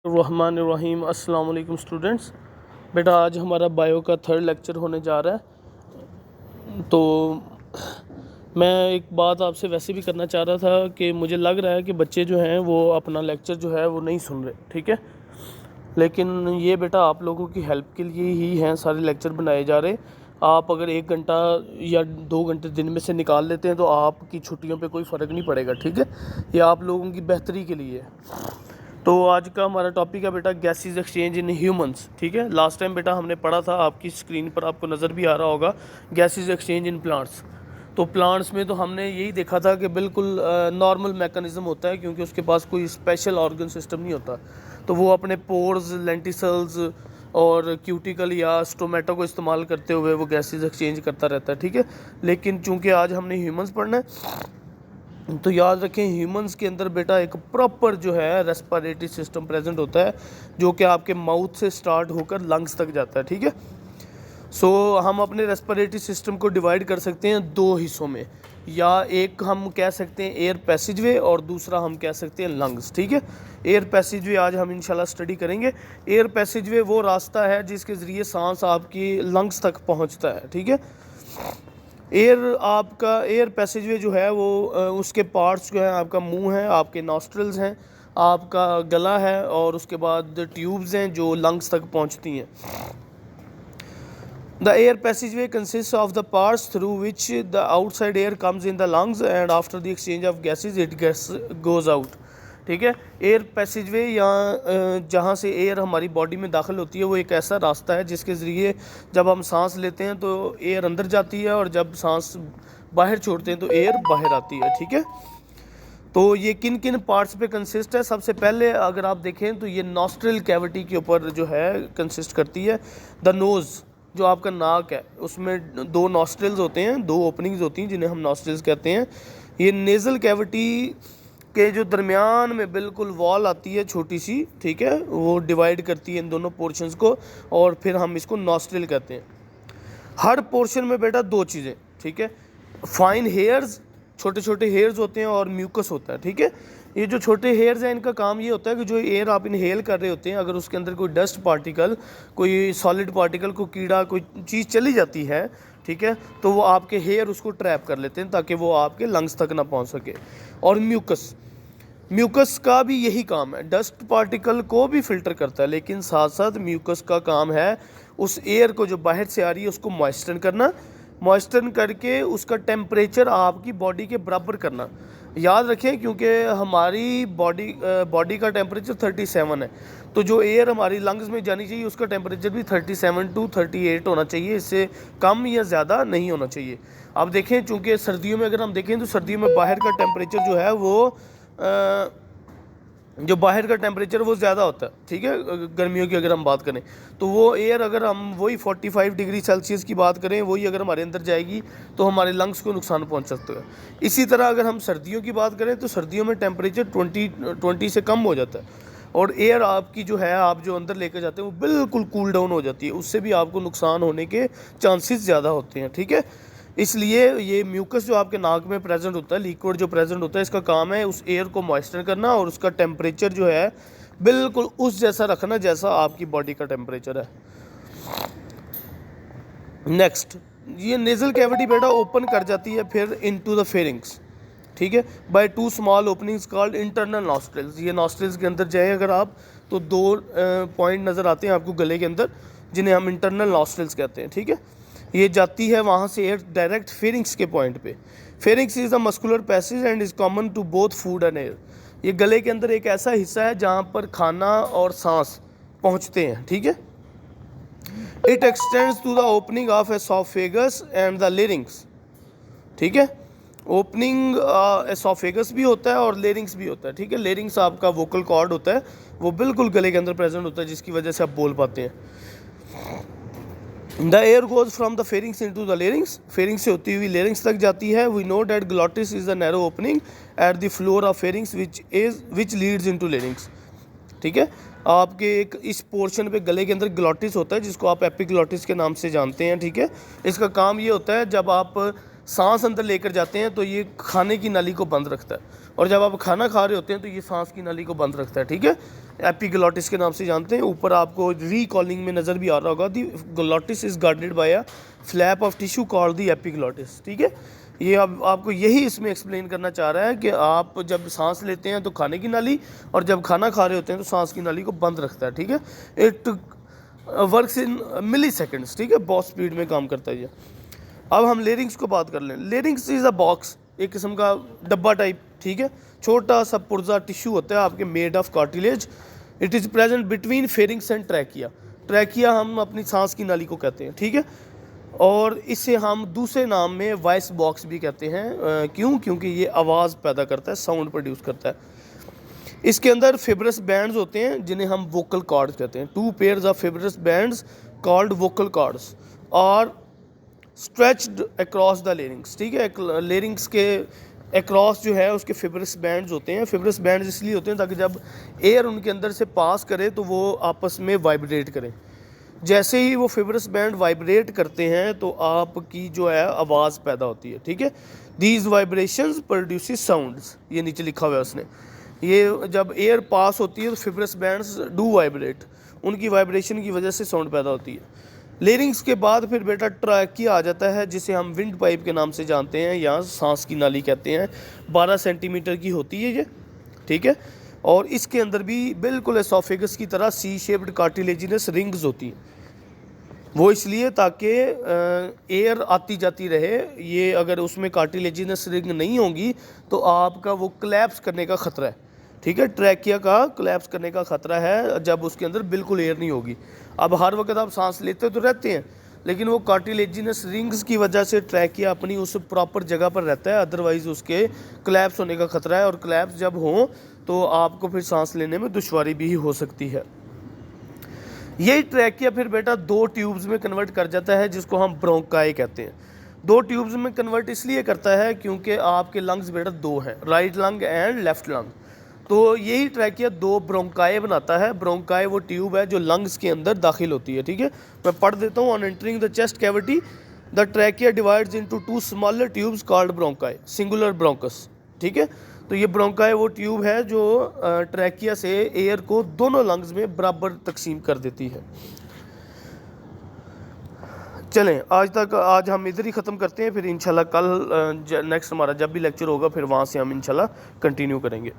रहमान अस्सलाम वालेकुम स्टूडेंट्स। बेटा आज हमारा बायो का थर्ड लेक्चर होने जा रहा है। तो मैं एक बात आपसे वैसे भी करना चाह रहा था कि मुझे लग रहा है कि बच्चे जो हैं वो अपना लेक्चर जो है वो नहीं सुन रहे, ठीक है। लेकिन ये बेटा आप लोगों की हेल्प के लिए ही हैं सारे लेक्चर बनाए जा रहे। आप अगर 1 घंटा या 2 घंटे दिन में से निकाल लेते हैं तो आपकी छुट्टियों पे कोई फ़र्क नहीं पड़ेगा, ठीक है। ये आप लोगों की बेहतरी के लिए है। तो आज का हमारा टॉपिक है बेटा गैसेस एक्सचेंज इन ह्यूमंस, ठीक है। लास्ट टाइम बेटा हमने पढ़ा था, आपकी स्क्रीन पर आपको नज़र भी आ रहा होगा, गैसेस एक्सचेंज इन प्लांट्स। तो प्लांट्स में तो हमने यही देखा था कि बिल्कुल नॉर्मल मैकेनिज़्म होता है, क्योंकि उसके पास कोई स्पेशल ऑर्गन सिस्टम नहीं होता। तो वो अपने पोर्स, लेंटिसल्स और क्यूटिकल या स्टोमेटो को इस्तेमाल करते हुए वो गैसेस एक्सचेंज करता रहता है, ठीक है। लेकिन चूंकि आज हमने ह्यूमंस पढ़ना है तो याद रखें ह्यूमंस के अंदर बेटा एक प्रॉपर जो है रेस्पिरेटरी सिस्टम प्रेजेंट होता है, जो कि आपके माउथ से स्टार्ट होकर लंग्स तक जाता है, ठीक है। सो हम अपने रेस्पिरेटरी सिस्टम को डिवाइड कर सकते हैं 2 हिस्सों में, या एक हम कह सकते हैं एयर पैसेजवे और दूसरा हम कह सकते हैं लंग्स, ठीक है। एयर पैसेजवे आज हम इंशाल्लाह स्टडी करेंगे। एयर पैसेजवे वो रास्ता है जिसके ज़रिए सांस आपकी लंग्स तक पहुंचता है, ठीक है। एयर पैसेजवे जो है वो उसके पार्ट्स जो है आपका मुंह है, आपके नॉस्ट्रल्स हैं, आपका गला है और उसके बाद ट्यूब्स हैं जो लंग्स तक पहुंचती हैं। The air passageway consist of the parts through which the outside air comes in the lungs and after the exchange of gases it goes out, ठीक है। एयर पैसेजवे या जहाँ से एयर हमारी बॉडी में दाखिल होती है वो एक ऐसा रास्ता है जिसके ज़रिए जब हम सांस लेते हैं तो एयर अंदर जाती है और जब सांस बाहर छोड़ते हैं तो एयर बाहर आती है, ठीक है। तो ये किन किन पार्ट्स पे कंसिस्ट है, सबसे पहले अगर आप देखें तो ये नॉस्ट्रल कैविटी के ऊपर जो है कंसिस्ट करती है। द नोज़ जो आपका नाक है उसमें 2 नॉस्ट्रल्स होते हैं, 2 ओपनिंग्स होती हैं जिन्हें हम नॉस्ट्रल्स कहते हैं। ये नेज़ल कैविटी के जो दरमियान में बिल्कुल वॉल आती है छोटी सी, ठीक है, वो डिवाइड करती है इन दोनों पोर्शंस को और फिर हम इसको नॉस्ट्रल कहते हैं। हर पोर्शन में बेटा 2 चीज़ें, ठीक है, फाइन हेयर्स, छोटे छोटे हेयर्स होते हैं और म्यूकस होता है, ठीक है। ये जो छोटे हेयर्स हैं इनका काम ये होता है कि जो एयर आप इनहेल कर रहे होते हैं अगर उसके अंदर कोई डस्ट पार्टिकल, कोई सॉलिड पार्टिकल, कोई कीड़ा, कोई चीज़ चली जाती है, ठीक है, तो वो आपके हेयर उसको ट्रैप कर लेते हैं ताकि वो आपके लंग्स तक ना पहुंच सके। और म्यूकस का भी यही काम है, डस्ट पार्टिकल को भी फिल्टर करता है, लेकिन साथ साथ म्यूकस का काम है उस एयर को जो बाहर से आ रही है उसको मॉइस्चर करना, मॉइस्चर करके उसका टेम्परेचर आपकी बॉडी के बराबर करना। याद रखें क्योंकि हमारी बॉडी का टेम्परेचर 37 है, तो जो एयर हमारी लंग्स में जानी चाहिए उसका टेम्परेचर भी 37 to 38 होना चाहिए, इससे कम या ज़्यादा नहीं होना चाहिए। अब देखें चूँकि सर्दियों में अगर हम देखें तो सर्दियों में बाहर का टेम्परेचर जो है वो जो बाहर का टेम्परेचर वो ज़्यादा होता है, ठीक है। गर्मियों की अगर हम बात करें तो वो एयर अगर हम वही 45 डिग्री सेल्सियस की बात करें, वही अगर हमारे अंदर जाएगी तो हमारे लंग्स को नुकसान पहुंच सकता है। इसी तरह अगर हम सर्दियों की बात करें तो सर्दियों में टेम्परेचर 20 से कम हो जाता है और एयर आपकी जो है आप जो अंदर लेकर जाते हैं वो बिल्कुल कूल डाउन हो जाती है, उससे भी आपको नुकसान होने के चांसेस ज़्यादा होते हैं, ठीक है। इसलिए ये म्यूकस जो आपके नाक में प्रेजेंट होता है, लिक्विड जो प्रेजेंट होता है, इसका काम है उस एयर को मॉइस्चर करना और उसका टेम्परेचर जो है बिल्कुल उस जैसा रखना जैसा आपकी बॉडी का टेम्परेचर है। नेक्स्ट, ये नेजल कैविटी बेटा ओपन कर जाती है फिर इनटू द फेरिंग्स, ठीक है, by 2 small openings called internal nostrils. ये नॉस्ट्रल्स के अंदर जाए अगर आप तो 2 पॉइंट नज़र आते हैं आपको गले के अंदर जिन्हें हम इंटरनल नॉस्ट्रल्स कहते हैं, ठीक है। ये जाती है वहाँ से एयर डायरेक्ट फेरिंग्स के पॉइंट पे। Pharynx is a muscular passage and is common to both food and air. ये गले के अंदर एक ऐसा हिस्सा है जहाँ पर खाना और सांस पहुँचते हैं, ठीक है। It extends to the opening of oesophagus and the larynx, ठीक है। ओपनिंग एसोफेगस भी होता है और लेरिंग्स भी होता है, ठीक है। लेरिंग्स आपका वोकल कॉर्ड होता है, वो बिल्कुल गले के अंदर प्रेजेंट होता है जिसकी वजह से आप बोल पाते हैं। The air goes from the pharynx into the larynx, pharynx से होती हुई लेरिंग्स तक जाती है। We know that glottis is a narrow opening at the floor of pharynx which leads into larynx, ठीक है। आपके एक इस पोर्शन पे गले के अंदर ग्लॉटिस होता है जिसको आप एपिग्लॉटिस के नाम से जानते हैं, ठीक है। इसका काम ये होता है जब आप सांस अंदर लेकर जाते हैं तो ये खाने की नाली को बंद रखता है, और जब आप खाना खा रहे होते हैं तो ये सांस की नाली को बंद रखता है, ठीक है। एपिग्लोटिस के नाम से जानते हैं। ऊपर आपको रिकॉलिंग में नज़र भी आ रहा होगा, the glottis is guarded by a flap of tissue called the epiglottis, ठीक है। ये अब आपको यही इसमें एक्सप्लेन करना चाह रहा है कि आप जब सांस लेते हैं तो खाने की नाली, और जब खाना खा रहे होते हैं तो सांस की नाली को बंद रखता है, ठीक है। It works in milliseconds, ठीक है, बहुत स्पीड में काम करता है ये। अब हम लेरिंग्स को बात कर लें। लेरिंग्स इज़ अ बॉक्स, एक किस्म का डब्बा टाइप, ठीक है, छोटा सा पुर्जा टिश्यू होता है आपके, made of cartilage. It is present between pharynx and trachea. Trachea हम अपनी सांस की नाली को कहते हैं, ठीक है, और इसे हम दूसरे नाम में वॉइस बॉक्स भी कहते हैं। क्यों? क्योंकि ये आवाज़ पैदा करता है, साउंड प्रोड्यूस करता है। इसके अंदर फिब्रस बैंड्स होते हैं जिन्हें हम वोकल कॉर्ड्स कहते हैं। 2 pairs of fibrous bands called vocal cords और स्ट्रेच्ड अक्रॉस द लेरिंग्स, ठीक है। लेरिंग्स के अक्रॉस जो है उसके फिब्रस बैंड्स होते हैं। फिब्रस बैंड्स इसलिए होते हैं ताकि जब एयर उनके अंदर से पास करे तो वो आपस में वाइब्रेट करें। जैसे ही वो फिब्रस बैंड वाइब्रेट करते हैं तो आपकी जो है आवाज़ पैदा होती है, ठीक है। दीज वाइब्रेशंस प्रोड्यूसेस साउंड्स, ये नीचे लिखा हुआ है उसने। ये जब एयर पास होती है तो फिब्रस बैंड्स डू वाइब्रेट, उनकी वाइब्रेशन की वजह से साउंड पैदा होती है। लेरिंग्स के बाद फिर बेटा ट्रैकिया आ जाता है, जिसे हम विंड पाइप के नाम से जानते हैं या सांस की नाली कहते हैं। 12 सेंटीमीटर की होती है ये, ठीक है, और इसके अंदर भी बिल्कुल एसोफेगस की तरह सी शेप्ड कार्टिलेजिनस रिंग्स होती हैं। वो इसलिए ताकि एयर आती जाती रहे। ये अगर उसमें कार्टिलेजिनस रिंग नहीं होंगी तो आपका वो क्लैप्स करने का ख़तरा है, ठीक है। ट्रैकिया का क्लैप्स करने का ख़तरा है जब उसके अंदर बिल्कुल एयर नहीं होगी। अब हर वक्त आप सांस लेते तो रहते हैं, लेकिन वो कार्टिलेजिनस रिंग्स की वजह से ट्रैकिया अपनी उस प्रॉपर जगह पर रहता है, अदरवाइज़ उसके क्लैप्स होने का ख़तरा है, और क्लैप्स जब हों तो आपको फिर सांस लेने में दुश्वारी भी हो सकती है। यही ट्रैकिया फिर बेटा 2 ट्यूब्स में कन्वर्ट कर जाता है, जिसको हम ब्रोंकाई कहते हैं। 2 ट्यूब्स में कन्वर्ट इसलिए करता है क्योंकि आपके लंग्स बेटा 2 हैं, right lung and left lung. तो यही ट्रैकिया 2 ब्रोंकाई बनाता है। ब्रोंकाई वो ट्यूब है जो लंग्स के अंदर दाखिल होती है, ठीक है। मैं पढ़ देता हूँ। On entering the chest cavity the trachea divides into 2 smaller tubes called bronchi, singular bronchus, ठीक है। तो ये ब्रोंकाई वो ट्यूब है जो ट्रैकिया से एयर को दोनों लंग्स में बराबर तकसीम कर देती है। चलें, आज हम इधर ही ख़त्म करते हैं, फिर इंशाल्लाह कल नेक्स्ट हमारा जब भी लेक्चर होगा फिर वहाँ से हम इंशाल्लाह कंटिन्यू करेंगे।